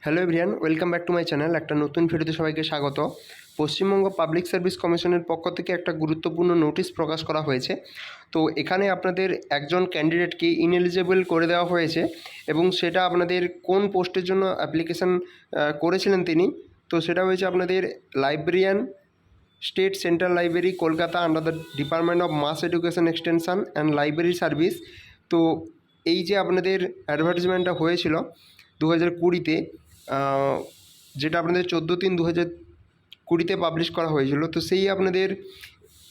Hello everyone, welcome back to my channel. একটা নতুন ভিডিওতে সবাইকে স্বাগত। পশ্চিমবঙ্গ পাবলিক সার্ভিস কমিশনের পক্ষ থেকে একটা গুরুত্বপূর্ণ নোটিশ প্রকাশ করা হয়েছে। তো এখানে আপনাদের একজন ক্যান্ডিডেটকে ইনএলিজিবল করে দেওয়া হয়েছে এবং সেটা আপনাদের কোন পোস্টের জন্য অ্যাপ্লিকেশান করেছিলেন তিনি। তো সেটা হয়েছে আপনাদের librarian, state central library Kolkata, under the department of mass education extension and library service. তো এই যে আপনাদের অ্যাডভার্টাইজমেন্টটা হয়েছিল 2020-তে, যেটা আপনাদের 14/3/2020-তে পাবলিশ করা হয়েছিল। তো সেই আপনাদের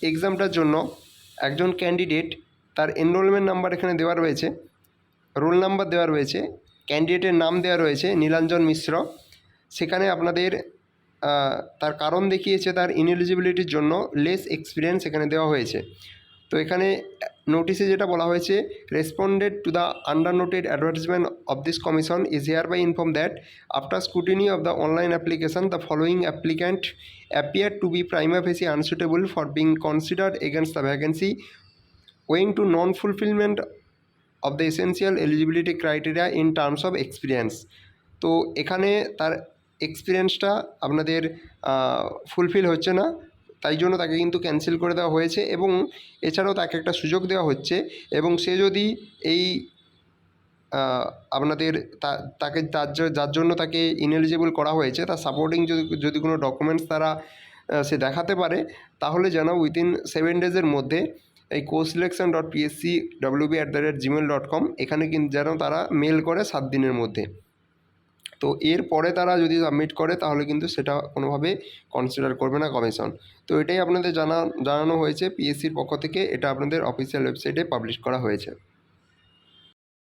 এক্সামটার জন্য একজন ক্যান্ডিডেট, তার এনরোলমেন্ট নাম্বার এখানে দেওয়া রয়েছে, রোল নাম্বার দেওয়া রয়েছে, ক্যান্ডিডেটের নাম দেওয়া রয়েছে নীলাঞ্জন মিশ্র। সেখানে আপনাদের তার কারণ দেখিয়েছে তার ইনএলিজিবিলিটির জন্য লেস এক্সপিরিয়েন্স এখানে দেওয়া হয়েছে। তো এখানে নোটিশে যেটা বলা হয়েছে, responded to the under noted advertisement of this commission is hereby inform that after scrutiny of the online application the following applicant appear to be prima facie unsuitable for being considered against the vacancy owing to non fulfilment of the essential eligibility criteria in terms of experience. তো এখানে তার এক্সপিরিয়েন্সটা আপনাদের fulfil হচ্ছে না, তাই জন্য তাকে কিন্তু ক্যান্সেল করে দেওয়া হয়েছে। এবং এছাড়াও তাকে একটা সুযোগ দেওয়া হচ্ছে, এবং সে যদি এই আপনাদের তাকে যার জন্য তাকে ইনএলিজিবল করা হয়েছে তার সাপোর্টিং যদি কোনো ডকুমেন্টস তারা সে দেখাতে পারে, তাহলে যেন উইদিন 7 ডেজের মধ্যে এই coursselection.pscwb@gmail.com এখানে কিন্তু যেন তারা মেল করে 7 দিনের মধ্যে। তো এরপরে তারা যদি সাবমিট করে তাহলে কিন্তু সেটা কোনোভাবে কনসিডার করবে না কমিশন। তো এটাই আপনাদের জানানো হয়েছে পিএসসির পক্ষ থেকে, এটা আপনাদের অফিসিয়াল ওয়েবসাইটে পাবলিশ করা হয়েছে।